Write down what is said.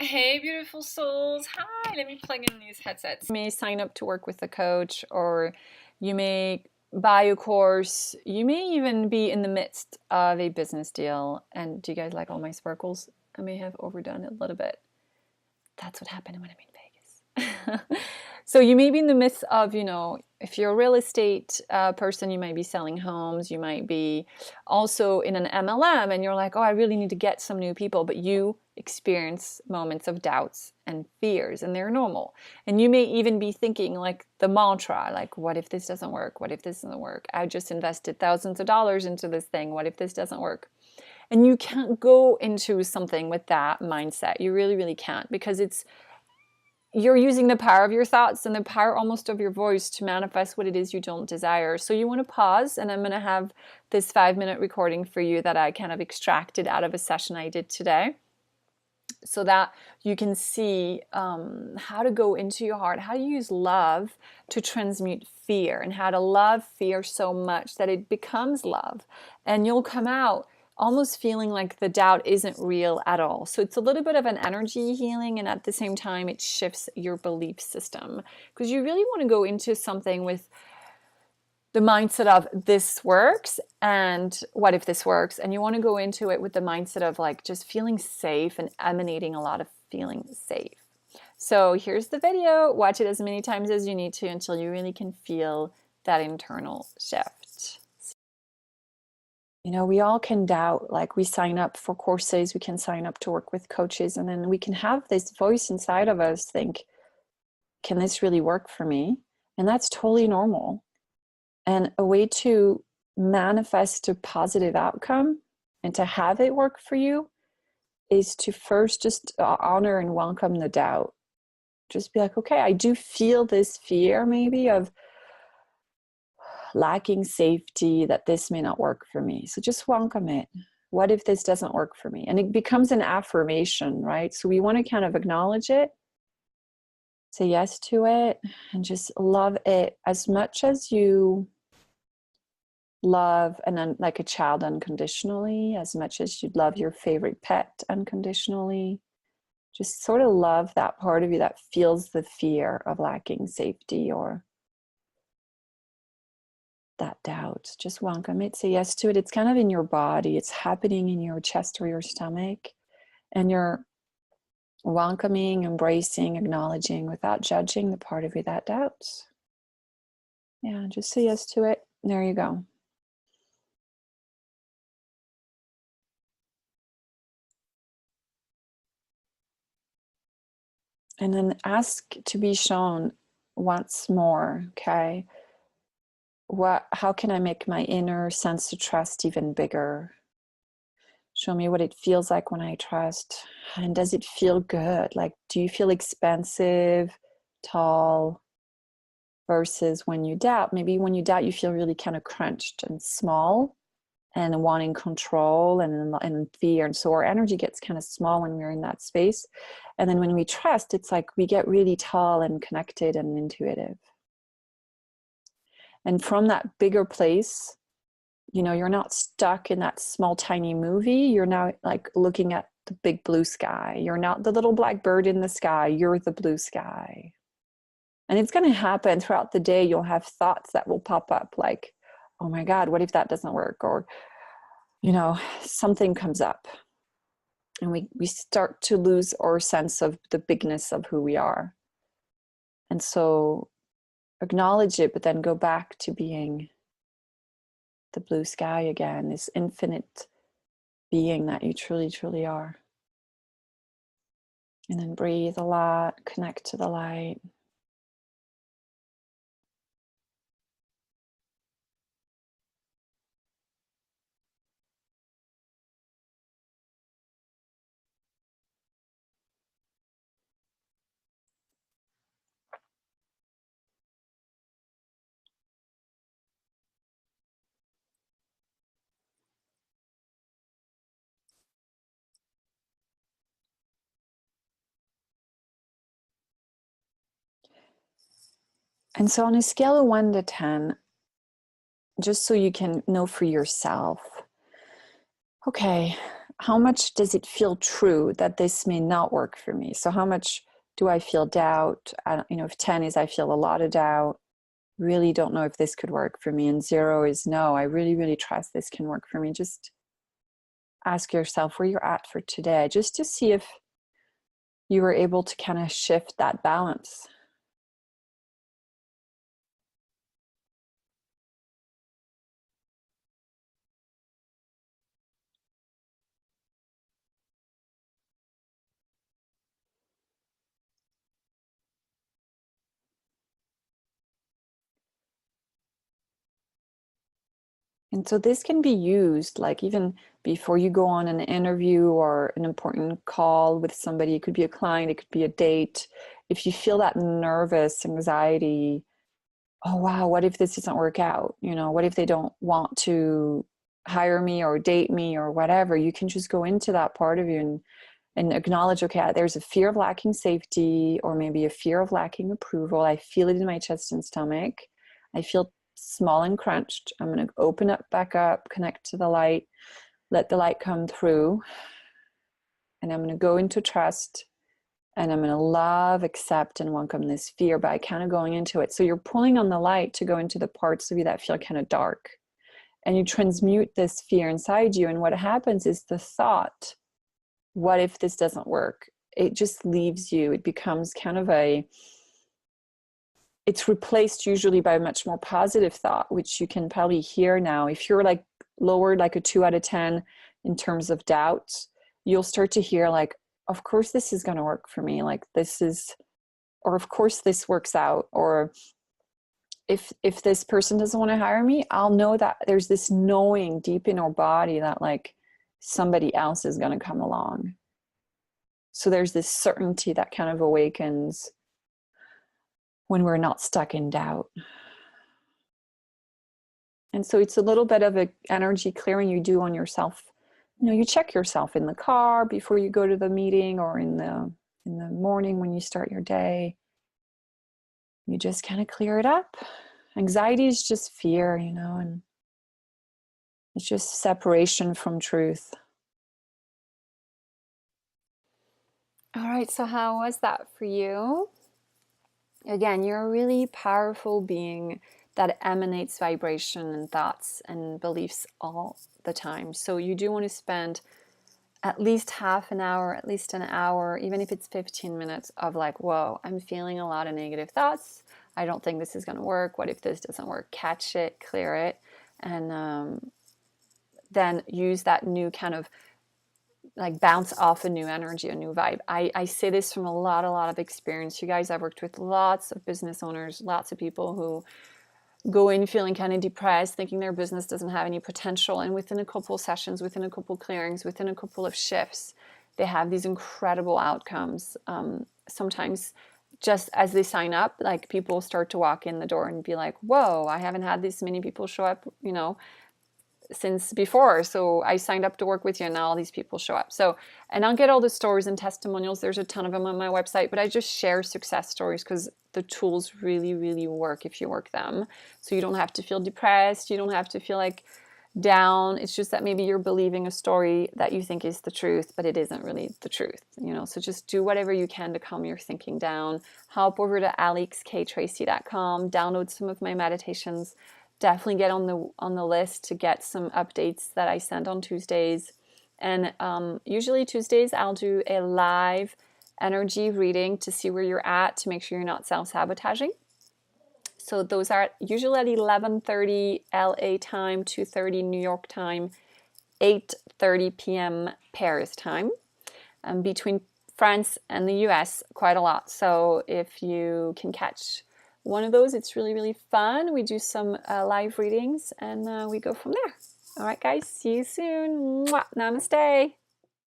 Hey, beautiful souls. Hi, let me plug in these headsets. You may sign up to work with a coach, or you may buy a course. You may even be in the midst of a business deal. And do you guys like all my sparkles? I may have overdone it a little bit. That's what happened when I'm in Vegas. So you may be in the midst of, if you're a real estate person, you might be selling homes. You might be also in an MLM and you're like, oh, I really need to get some new people. But you experience moments of doubts and fears, and they're normal. And you may even be thinking like the mantra, like, what if this doesn't work? What if this doesn't work? I just invested thousands of dollars into this thing. What if this doesn't work? And you can't go into something with that mindset. You really, really can't, because you're using the power of your thoughts and the power almost of your voice to manifest what it is you don't desire. So you want to pause, and I'm going to have this 5-minute recording for you that I kind of extracted out of a session I did today, so that you can see how to go into your heart, how to use love to transmute fear, and how to love fear so much that it becomes love. And you'll come out almost feeling like the doubt isn't real at all. So it's a little bit of an energy healing, and at the same time it shifts your belief system, because you really want to go into something with the mindset of this works and what if this works, and you want to go into it with the mindset of like just feeling safe and emanating a lot of feeling safe. So here's the video. Watch it as many times as you need to until you really can feel that internal shift. We all can doubt. Like, we sign up for courses, we can sign up to work with coaches, and then we can have this voice inside of us think, can this really work for me? And that's totally normal. And a way to manifest a positive outcome and to have it work for you is to first just honor and welcome the doubt. Just be like, okay, I do feel this fear maybe of lacking safety, that this may not work for me. So just welcome it. What if this doesn't work for me? And it becomes an affirmation, right? So we want to kind of acknowledge it, say yes to it, and just love it as much as you love like a child unconditionally, as much as you'd love your favorite pet unconditionally. Just sort of love that part of you that feels the fear of lacking safety or that doubt. Just welcome it, say yes to it. It's kind of in your body, it's happening in your chest or your stomach, and you're welcoming, embracing, acknowledging without judging the part of you that doubts. Yeah, just say yes to it. There you go. And then ask to be shown once more, okay? How can I make my inner sense of trust even bigger? Show me what it feels like when I trust. And does it feel good? Like, do you feel expansive, tall, versus when you doubt? Maybe when you doubt, you feel really kind of crunched and small and wanting control and fear. And so our energy gets kind of small when we're in that space. And then when we trust, it's like we get really tall and connected and intuitive. And from that bigger place, you're not stuck in that small, tiny movie. You're now like looking at the big blue sky. You're not the little black bird in the sky. You're the blue sky. And it's going to happen throughout the day. You'll have thoughts that will pop up like, oh my God, what if that doesn't work? Or, something comes up. And we start to lose our sense of the bigness of who we are. And so acknowledge it, but then go back to being the blue sky again, this infinite being that you truly, truly are. And then breathe a lot, connect to the light. And so on a scale of 1 to 10, just so you can know for yourself, okay, how much does it feel true that this may not work for me? So how much do I feel doubt? If 10 is I feel a lot of doubt, really don't know if this could work for me, and 0 is no, I really, really trust this can work for me. Just ask yourself where you're at for today, just to see if you were able to kind of shift that balance. And so this can be used like even before you go on an interview or an important call with somebody. It could be a client, it could be a date. If you feel that nervous anxiety, oh wow, what if this doesn't work out? What if they don't want to hire me or date me or whatever? You can just go into that part of you and acknowledge, okay, there's a fear of lacking safety, or maybe a fear of lacking approval. I feel it in my chest and stomach. I feel small and crunched. I'm going to open up, back up, connect to the light, let the light come through. And I'm going to go into trust, and I'm going to love, accept, and welcome this fear by kind of going into it. So you're pulling on the light to go into the parts of you that feel kind of dark. And you transmute this fear inside you. And what happens is the thought, what if this doesn't work? It just leaves you. It becomes kind of it's replaced usually by a much more positive thought, which you can probably hear now. If you're like lowered like a 2 out of 10 in terms of doubt, you'll start to hear like, of course this is going to work for me. Like this is, or of course this works out. Or if this person doesn't want to hire me, I'll know that there's this knowing deep in our body that like somebody else is going to come along. So there's this certainty that kind of awakens when we're not stuck in doubt. And so it's a little bit of an energy clearing you do on yourself. You check yourself in the car before you go to the meeting, or in the morning when you start your day. You just kind of clear it up. Anxiety is just fear, and it's just separation from truth. All right, so how was that for you? Again, you're a really powerful being that emanates vibration and thoughts and beliefs all the time. So you do want to spend at least half an hour, at least an hour, even if it's 15 minutes of like, whoa, I'm feeling a lot of negative thoughts. I don't think this is going to work. What if this doesn't work? Catch it, clear it, and then use that new kind of like bounce off a new energy, a new vibe. I say this from a lot of experience. You guys, I've worked with lots of business owners, lots of people who go in feeling kind of depressed, thinking their business doesn't have any potential. And within a couple of sessions, within a couple of clearings, within a couple of shifts, they have these incredible outcomes. Sometimes just as they sign up, like people start to walk in the door and be like, whoa, I haven't had this many people show up, since before. So I signed up to work with you, and now all these people show up. So, and I'll get all the stories and testimonials. There's a ton of them on my website, but I just share success stories because the tools really, really work if you work them. So you don't have to feel depressed. You don't have to feel like down. It's just that maybe you're believing a story that you think is the truth, but it isn't really the truth, So just do whatever you can to calm your thinking down. Hop over to alexktracy.com, download some of my meditations. Definitely get on the list to get some updates that I send on Tuesdays. And usually Tuesdays I'll do a live energy reading to see where you're at, to make sure you're not self-sabotaging. So those are usually at 11:30 LA time, 2:30 New York time, 8:30 p.m. Paris time. Between France and the US, quite a lot. So if you can catch one of those, it's really, really fun. We do some live readings, and we go from there. All right, guys, see you soon. Mwah. Namaste.